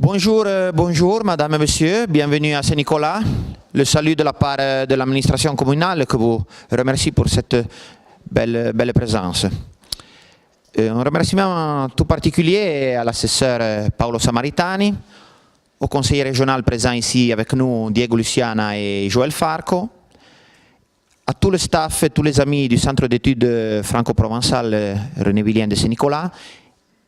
Bonjour, bonjour, madame et monsieur, bienvenue à Saint-Nicolas. Le salut de la part de l'administration communale que vous remercie pour cette belle présence. Un remerciement tout particulier à l'assesseur Paolo Samaritani, au conseiller régional présent ici avec nous, Diego Luciana et Joël Farco, à tout le staff et tous les amis du Centre d'études franco-provençal René Villien de Saint-Nicolas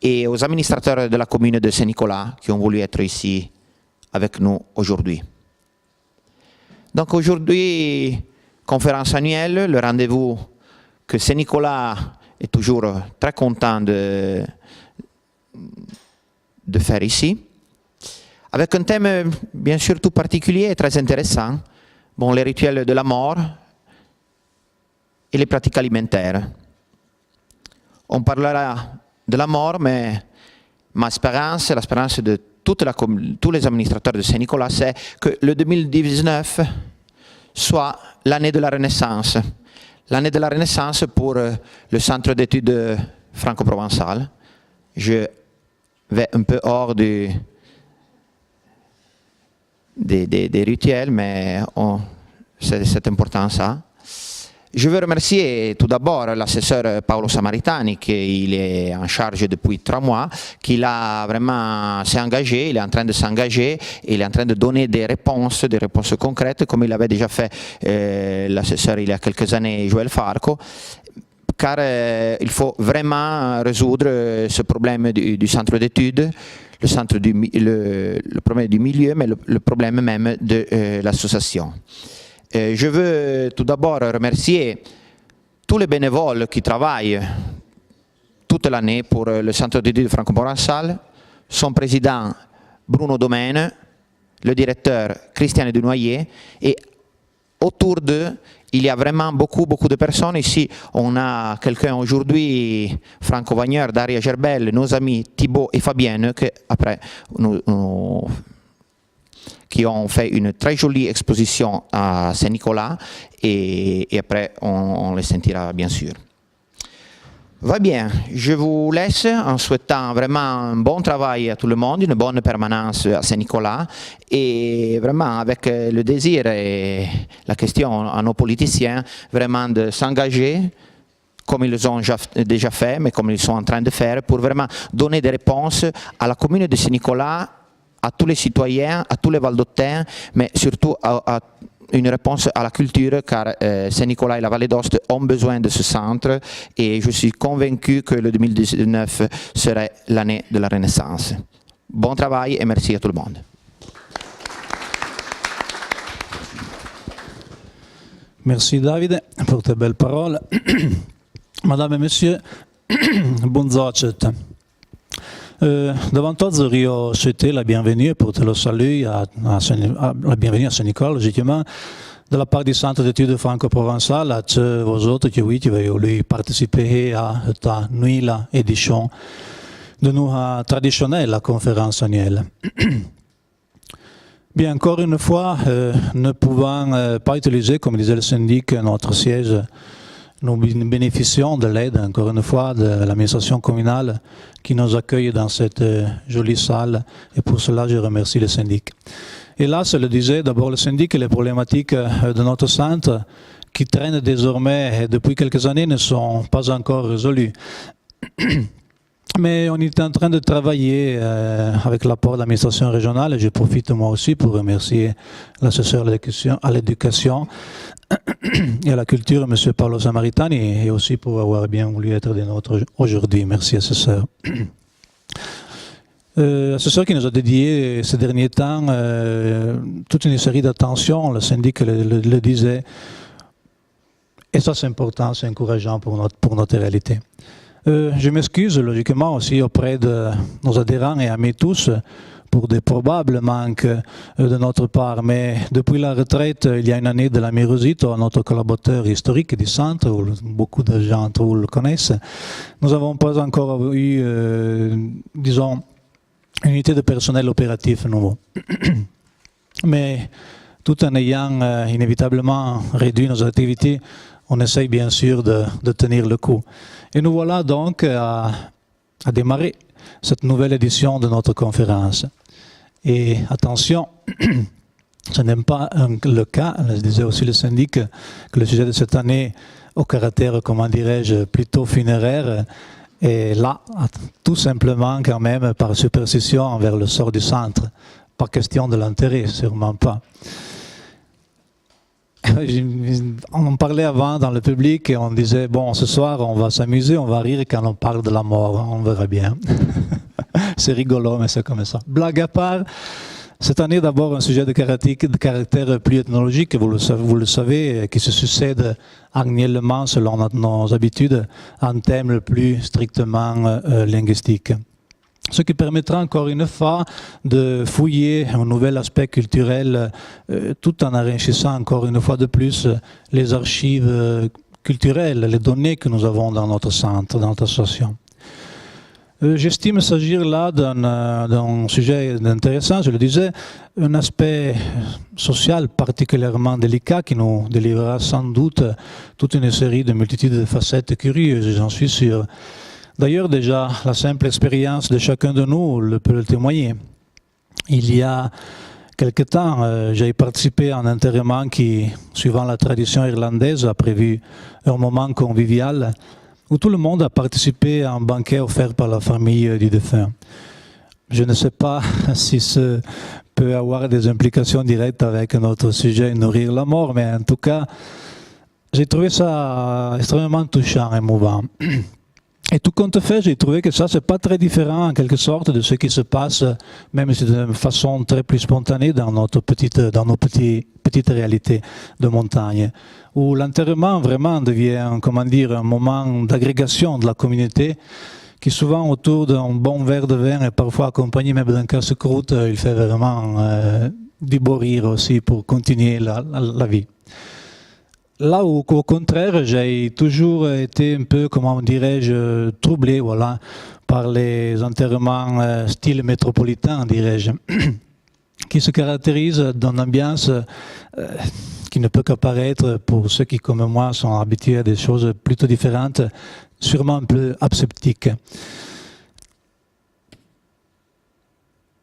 et aux administrateurs de la commune de Saint-Nicolas qui ont voulu être ici avec nous aujourd'hui. Donc aujourd'hui, conférence annuelle, le rendez-vous que Saint-Nicolas est toujours très content de faire ici, avec un thème bien sûr tout particulier et très intéressant, bon, les rituels de la mort et les pratiques alimentaires. On parlera de la mort, mais ma espérance, l'espérance de tous les administrateurs de Saint-Nicolas, c'est que le 2019 soit l'année de la Renaissance. L'année de la Renaissance pour le Centre d'études franco-provençal. Je vais un peu hors des rituels, mais c'est important ça. Je veux remercier tout d'abord l'assesseur Paolo Samaritani, qui est en charge depuis 3 mois, qui s'est engagé, il est en train de s'engager, il est en train de donner des réponses concrètes, comme il avait déjà fait l'assesseur il y a quelques années, Joël Farco, car il faut vraiment résoudre ce problème du centre d'études, le problème du milieu, mais le problème même de l'association. Je veux tout d'abord remercier tous les bénévoles qui travaillent toute l'année pour le Centre d'études franco-provençal, son président Bruno Domaine, le directeur Christiane Dunoyer, et autour d'eux, il y a vraiment beaucoup de personnes. Ici, on a quelqu'un aujourd'hui, Franco Vagneur, Daria Gerbel, nos amis Thibaut et Fabienne, qui ont fait une très jolie exposition à Saint-Nicolas et après on les sentira bien sûr. Va bien, je vous laisse en souhaitant vraiment un bon travail à tout le monde, une bonne permanence à Saint-Nicolas et vraiment avec le désir et la question à nos politiciens vraiment de s'engager comme ils ont déjà fait, mais comme ils sont en train de faire, pour vraiment donner des réponses à la commune de Saint-Nicolas, à tous les citoyens, à tous les Valdôtains, mais surtout à une réponse à la culture, car Saint-Nicolas et la Vallée d'Aoste ont besoin de ce centre et je suis convaincu que le 2019 serait l'année de la Renaissance. Bon travail et merci à tout le monde. Merci Davide pour tes belles paroles. Madame et Monsieur, buongiorno. Davantage, io souhaiter la bienvenue pour le salut la bienvenue à Saint-Nicolas, logiquement, de la part du Centre d'études franco-provençal, à tous vos autres qui avez voulu participer à cette nouvelle édition de notre traditionnelle conférence annuelle. Bien, encore une fois, ne pouvant pas utiliser, comme disait le syndic, notre siège. Nous bénéficions de l'aide, encore une fois, de l'administration communale qui nous accueille dans cette jolie salle et pour cela je remercie le syndic. Et là, je le disais, d'abord le syndic et les problématiques de notre centre qui traînent désormais depuis quelques années ne sont pas encore résolues. Mais on est en train de travailler avec l'apport de l'administration régionale et je profite moi aussi pour remercier l'assesseur à l'éducation et à la culture, M. Paolo Samaritani, et aussi pour avoir bien voulu être des nôtres aujourd'hui. Merci, assesseur. Assesseur qui nous a dédié ces derniers temps toute une série d'attentions, le syndic le disait, et ça c'est important, c'est encourageant pour notre réalité. Je m'excuse logiquement aussi auprès de nos adhérents et amis tous pour des probables manques de notre part, mais depuis la retraite, il y a une année de la Mirosito, notre collaborateur historique du centre, où beaucoup de gens entre vous le connaissent, nous n'avons pas encore eu, disons, une unité de personnel opératif nouveau. Mais tout en ayant inévitablement réduit nos activités, on essaye bien sûr de tenir le coup. Et nous voilà donc à démarrer cette nouvelle édition de notre conférence. Et attention, ce n'est pas le cas, je disais aussi le syndic, que le sujet de cette année, au caractère, comment dirais-je, plutôt funéraire, est là, tout simplement quand même par superstition envers le sort du centre. Pas question de l'intérêt, sûrement pas. On en parlait avant dans le public et on disait, bon, ce soir on va s'amuser, on va rire quand on parle de la mort, on verra bien. C'est rigolo, mais c'est comme ça. Blague à part, cette année d'abord un sujet de caractère plus ethnologique, vous le savez, qui se succède annuellement selon nos habitudes, en thème plus strictement linguistique. Ce qui permettra encore une fois de fouiller un nouvel aspect culturel tout en enrichissant encore une fois de plus les archives culturelles, les données que nous avons dans notre centre, dans notre association. J'estime s'agir là d'un sujet intéressant, je le disais, un aspect social particulièrement délicat qui nous délivrera sans doute toute une série de multitudes de facettes curieuses, j'en suis sûr. D'ailleurs, déjà, la simple expérience de chacun de nous peut le témoigner. Il y a quelque temps, j'ai participé à un enterrement qui, suivant la tradition irlandaise, a prévu un moment convivial où tout le monde a participé à un banquet offert par la famille du défunt. Je ne sais pas si ce peut avoir des implications directes avec notre sujet, nourrir la mort, mais en tout cas, j'ai trouvé ça extrêmement touchant, émouvant. Et tout compte fait, j'ai trouvé que ça, c'est pas très différent en quelque sorte de ce qui se passe, même si de façon très plus spontanée dans nos petites réalités de montagne, où l'enterrement vraiment devient, comment dire, un moment d'agrégation de la communauté, qui souvent autour d'un bon verre de vin et parfois accompagné même d'un casse-croûte, il fait vraiment du beau rire aussi pour continuer la vie. Là où, au contraire, j'ai toujours été un peu, comment dirais-je, troublé, voilà, par les enterrements style métropolitain, dirais-je, qui se caractérisent d'une ambiance qui ne peut qu'apparaître, pour ceux qui, comme moi, sont habitués à des choses plutôt différentes, sûrement un peu aseptiques.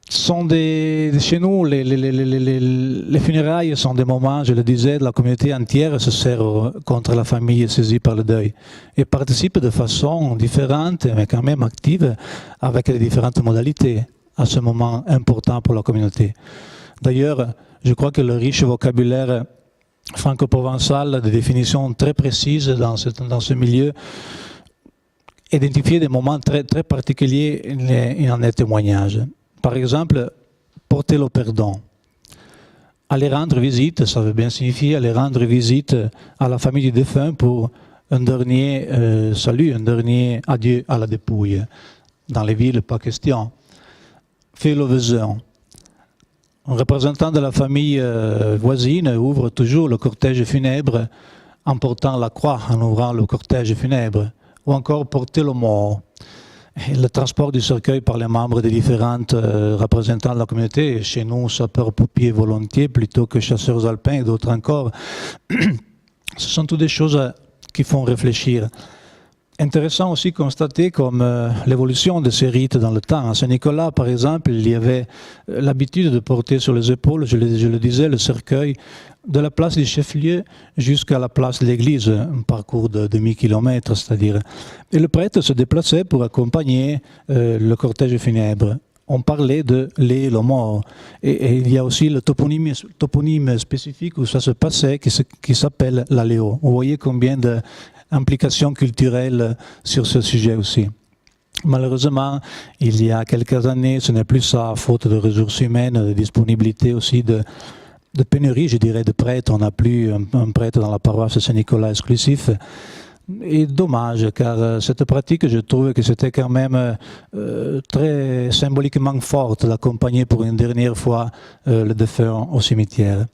Chez nous, les funérailles sont des moments, je le disais, de la communauté entière se serre contre la famille saisie par le deuil et participe de façon différente, mais quand même active, avec les différentes modalités à ce moment important pour la communauté. D'ailleurs, je crois que le riche vocabulaire franco-provençal, des définitions très précises dans ce milieu, identifie des moments très, très particuliers et en est témoignage. Par exemple, porter le pardon. Aller rendre visite, ça veut bien signifier aller rendre visite à la famille du défunt pour un dernier salut, un dernier adieu à la dépouille. Dans les villes, pas question. Faire le besoin. Un représentant de la famille voisine ouvre toujours le cortège funèbre en portant la croix, en ouvrant le cortège funèbre. Ou encore porter le mort. Le transport du cercueil par les membres des différents représentants de la communauté, chez nous, sapeurs-pompiers volontiers plutôt que chasseurs alpins et d'autres encore, ce sont toutes des choses qui font réfléchir. Intéressant aussi constater comme l'évolution de ces rites dans le temps. À Saint-Nicolas, par exemple, il y avait l'habitude de porter sur les épaules, je le disais, le cercueil de la place du chef-lieu jusqu'à la place de l'église, un parcours de demi-kilomètre, c'est-à-dire. Et le prêtre se déplaçait pour accompagner le cortège funèbre. On parlait de le mort. Et il y a aussi le toponyme spécifique où ça se passait qui s'appelle l'aléo. Vous voyez combien d'implications culturelles sur ce sujet aussi. Malheureusement, il y a quelques années, ce n'est plus ça, faute de ressources humaines, de disponibilité aussi de pénurie, je dirais, de prêtres. On n'a plus un prêtre dans la paroisse Saint-Nicolas exclusif. Et dommage, car cette pratique, je trouve que c'était quand même très symboliquement forte d'accompagner pour une dernière fois le défunt au cimetière.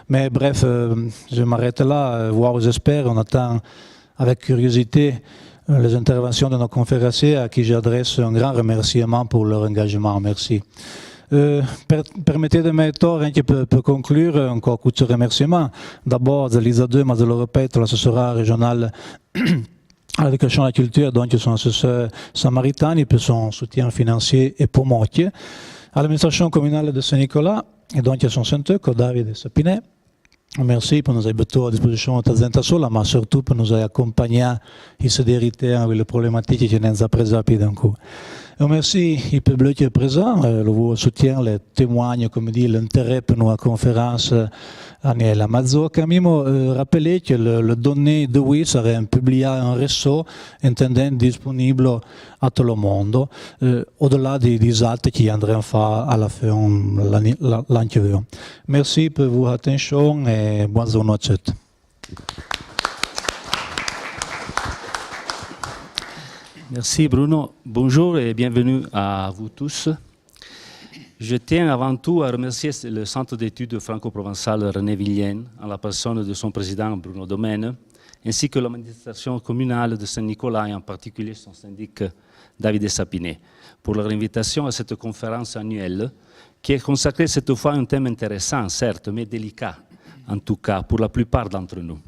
Mais bref, je m'arrête là, voire j'espère, on attend avec curiosité les interventions de nos conférenciers à qui j'adresse un grand remerciement pour leur engagement. Merci. Permettetemi anche per concludere ancora questo remerciement. D'abord, Lisa 2, ma je le répète, l'assessorat régional à l'éducation et à la culture, donc son assesseur samaritain, pour son soutien financier et pour moitié. All'amministrazione comunale di Saint-Nicolas e donc a son sindaco Davide Sapinet. Merci pour nous avoir à disposition de cette sola, mais surtout pour nous accompagner in sécurité avec les problématiques que nous avons présentées d'un coup. Merci au public présent, le soutien, les témoignes, comme dit, l'intérêt pour nos conférences à la Mazzo. Camimo rappeler que le donné de oui serait publié en réseau, intendant disponible à tout le monde, au-delà des actes qui viendront faire à la fin l'année qui vient. Merci pour votre attention et bonne journée à tous. Merci Bruno. Bonjour et bienvenue à vous tous. Je tiens avant tout à remercier le Centre d'études franco-provençal René Villien, en la personne de son président Bruno Domaine, ainsi que l'administration communale de Saint-Nicolas et en particulier son syndic Davide Sapinet, pour leur invitation à cette conférence annuelle qui est consacrée cette fois à un thème intéressant, certes, mais délicat, en tout cas pour la plupart d'entre nous.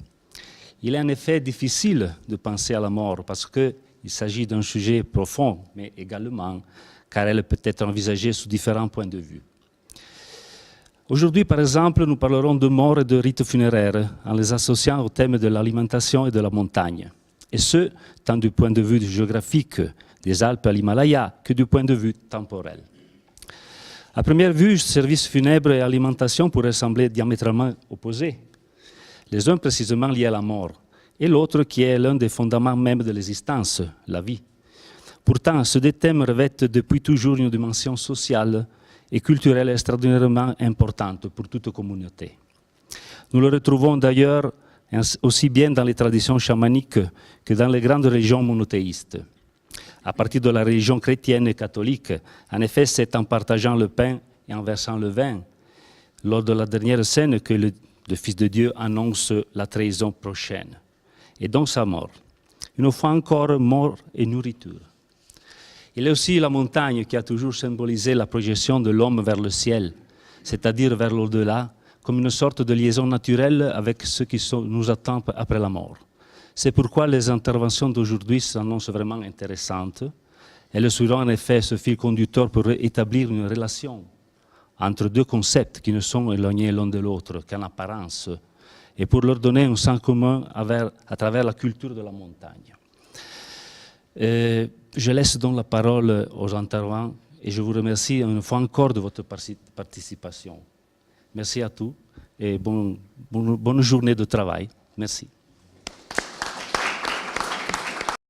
Il est en effet difficile de penser à la mort parce qu'il s'agit d'un sujet profond, mais également car elle peut être envisagée sous différents points de vue. Aujourd'hui, par exemple, nous parlerons de mort et de rites funéraires en les associant au thème de l'alimentation et de la montagne. Et ce, tant du point de vue géographique des Alpes à l'Himalaya que du point de vue temporel. À première vue, services funèbres et alimentation pourraient sembler diamétralement opposés. Les uns précisément liés à la mort, et l'autre qui est l'un des fondements même de l'existence, la vie. Pourtant, ces deux thèmes revêtent depuis toujours une dimension sociale et culturelle extraordinairement importante pour toute communauté. Nous le retrouvons d'ailleurs aussi bien dans les traditions chamaniques que dans les grandes régions monothéistes. À partir de la religion chrétienne et catholique, en effet, c'est en partageant le pain et en versant le vin, lors de la dernière scène, que le Fils de Dieu annonce la trahison prochaine, et donc sa mort. Une fois encore, mort et nourriture. Il est aussi la montagne qui a toujours symbolisé la projection de l'homme vers le ciel, c'est-à-dire vers l'au-delà, comme une sorte de liaison naturelle avec ce qui nous attend après la mort. C'est pourquoi les interventions d'aujourd'hui s'annoncent vraiment intéressantes. Elles suivront en effet ce fil conducteur pour établir une relation entre deux concepts qui ne sont éloignés l'un de l'autre qu'en apparence, et pour leur donner un sens commun à travers la culture de la montagne. Je laisse donc la parole aux intervenants et je vous remercie une fois encore de votre participation. Merci à tous et bonne journée de travail. Merci.